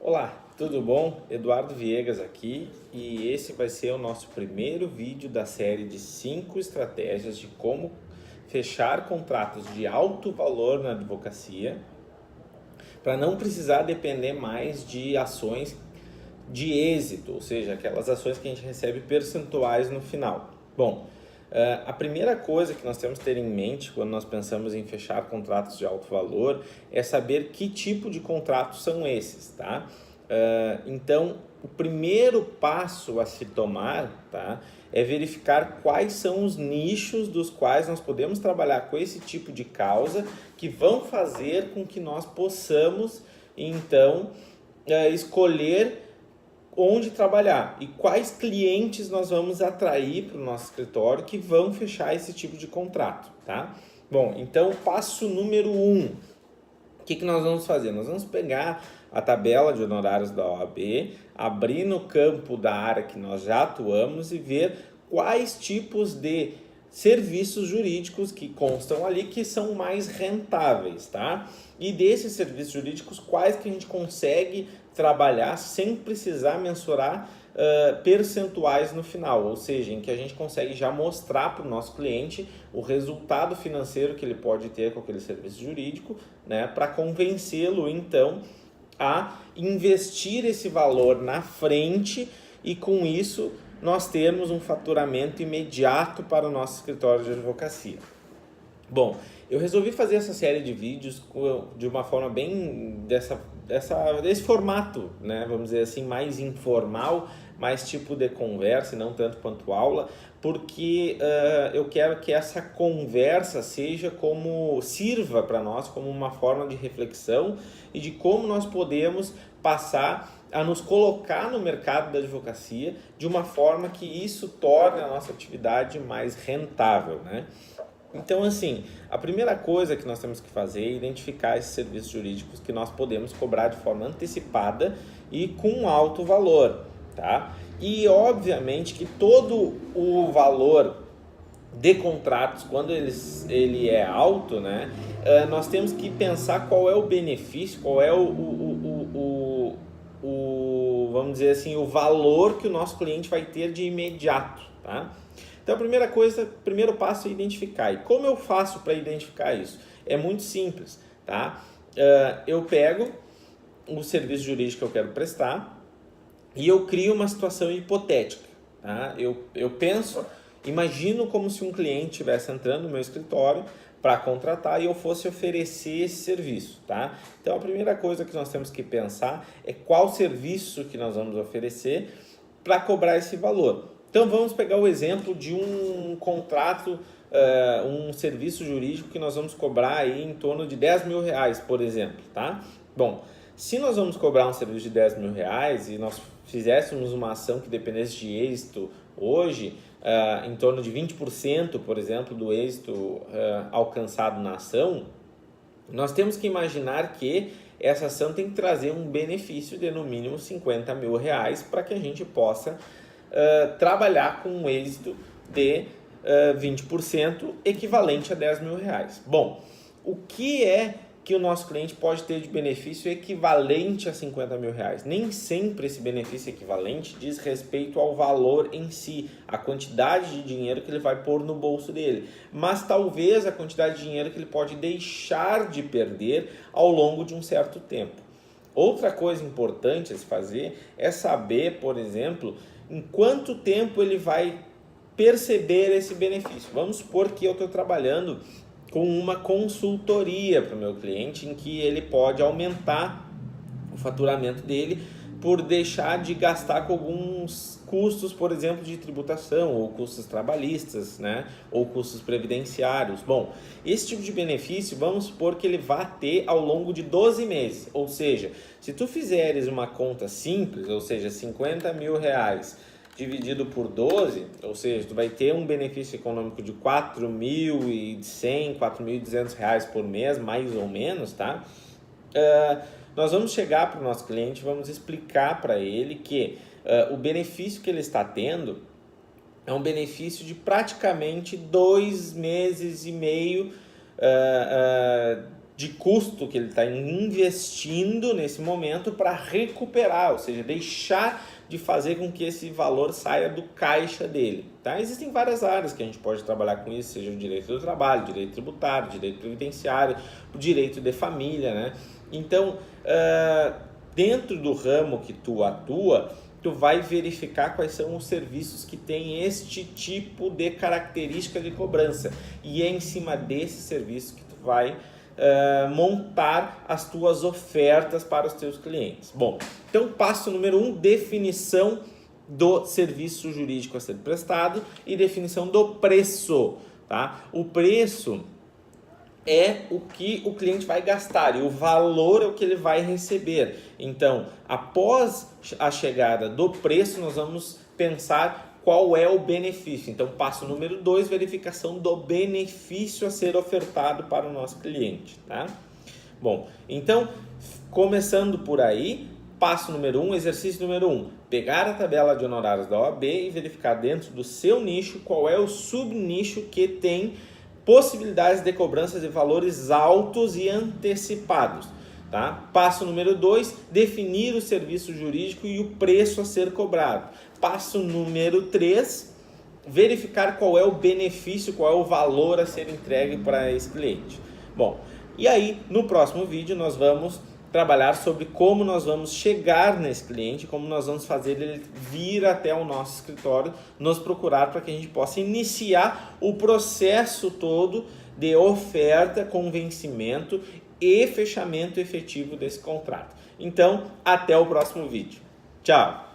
Olá, tudo bom? Eduardo Viegas aqui e esse vai ser o nosso primeiro vídeo da série de 5 estratégias de como fechar contratos de alto valor na advocacia para não precisar depender mais de ações de êxito, ou seja, aquelas ações que a gente recebe percentuais no final. Bom, a primeira coisa que nós temos que ter em mente quando nós pensamos em fechar contratos de alto valor é saber que tipo de contratos são esses, tá? Então, o primeiro passo a se tomar, tá, é verificar quais são os nichos dos quais nós podemos trabalhar com esse tipo de causa que vão fazer com que nós possamos, então, escolher onde trabalhar e quais clientes nós vamos atrair para o nosso escritório que vão fechar esse tipo de contrato, tá? Bom, então passo número 1, o que nós vamos fazer? Nós vamos pegar a tabela de honorários da OAB, abrir no campo da área que nós já atuamos e ver quais tipos de serviços jurídicos que constam ali que são mais rentáveis, tá? E desses serviços jurídicos, quais que a gente consegue trabalhar sem precisar mensurar percentuais no final, ou seja, em que a gente consegue já mostrar para o nosso cliente o resultado financeiro que ele pode ter com aquele serviço jurídico, né, para convencê-lo então a investir esse valor na frente e com isso nós termos um faturamento imediato para o nosso escritório de advocacia. Bom, eu resolvi fazer essa série de vídeos de uma forma bem desse formato, né? Vamos dizer assim, mais informal, mais tipo de conversa e não tanto quanto aula, porque eu quero que essa conversa sirva para nós como uma forma de reflexão e de como nós podemos passar a nos colocar no mercado da advocacia de uma forma que isso torne a nossa atividade mais rentável, né? Então, assim, a primeira coisa que nós temos que fazer é identificar esses serviços jurídicos que nós podemos cobrar de forma antecipada e com alto valor, tá? E, obviamente, que todo o valor de contratos, quando ele é alto, né, nós temos que pensar qual é o benefício, qual é vamos dizer assim, o valor que o nosso cliente vai ter de imediato, tá? Então, a primeira coisa, primeiro passo é identificar. E como eu faço para identificar isso? É muito simples, tá? Eu pego o serviço jurídico que eu quero prestar e eu crio uma situação hipotética, tá? Eu penso, imagino como se um cliente estivesse entrando no meu escritório para contratar e eu fosse oferecer esse serviço, tá? Então, a primeira coisa que nós temos que pensar é qual serviço que nós vamos oferecer para cobrar esse valor. Então vamos pegar o exemplo de um contrato, um serviço jurídico que nós vamos cobrar aí em torno de 10 mil reais, por exemplo, tá? Bom, se nós vamos cobrar um serviço de 10 mil reais e nós fizéssemos uma ação que dependesse de êxito hoje, em torno de 20%, por exemplo, do êxito alcançado na ação, nós temos que imaginar que essa ação tem que trazer um benefício de no mínimo 50 mil reais para que a gente possa trabalhar com um êxito de 20% equivalente a 10 mil reais. Bom, o que é que o nosso cliente pode ter de benefício equivalente a 50 mil reais? Nem sempre esse benefício equivalente diz respeito ao valor em si, a quantidade de dinheiro que ele vai pôr no bolso dele, mas talvez a quantidade de dinheiro que ele pode deixar de perder ao longo de um certo tempo. Outra coisa importante a se fazer é saber, por exemplo, em quanto tempo ele vai perceber esse benefício. Vamos supor que eu estou trabalhando com uma consultoria para o meu cliente em que ele pode aumentar o faturamento dele por deixar de gastar com alguns custos, por exemplo, de tributação ou custos trabalhistas, né? Ou custos previdenciários. Bom, esse tipo de benefício, vamos supor que ele vá ter ao longo de 12 meses. Ou seja, se tu fizeres uma conta simples, ou seja, 50 mil reais dividido por 12, ou seja, tu vai ter um benefício econômico de 4.100, 4.200 reais por mês, mais ou menos, tá? Nós vamos chegar para o nosso cliente, vamos explicar para ele que o benefício que ele está tendo é um benefício de praticamente 2 meses e meio de custo que ele está investindo nesse momento para recuperar, ou seja, deixar de fazer com que esse valor saia do caixa dele. Tá? Existem várias áreas que a gente pode trabalhar com isso, seja o direito do trabalho, direito tributário, direito previdenciário, o direito de família, né? Então, dentro do ramo que tu atua, tu vai verificar quais são os serviços que têm este tipo de característica de cobrança. E é em cima desse serviço que tu vai montar as tuas ofertas para os teus clientes. Bom, então passo número 1, definição do serviço jurídico a ser prestado e definição do preço. Tá? O preço é o que o cliente vai gastar e o valor é o que ele vai receber. Então, após a chegada do preço, nós vamos pensar qual é o benefício. Então, passo número 2, verificação do benefício a ser ofertado para o nosso cliente. Tá? Bom, então, começando por aí, passo número 1, exercício número 1, pegar a tabela de honorários da OAB e verificar dentro do seu nicho qual é o subnicho que tem possibilidades de cobrança de valores altos e antecipados. Tá? Passo número 2, definir o serviço jurídico e o preço a ser cobrado. Passo número 3, verificar qual é o benefício, qual é o valor a ser entregue para esse cliente. Bom, e aí no próximo vídeo nós vamos trabalhar sobre como nós vamos chegar nesse cliente, como nós vamos fazer ele vir até o nosso escritório, nos procurar para que a gente possa iniciar o processo todo de oferta, convencimento e fechamento efetivo desse contrato. Então, até o próximo vídeo. Tchau!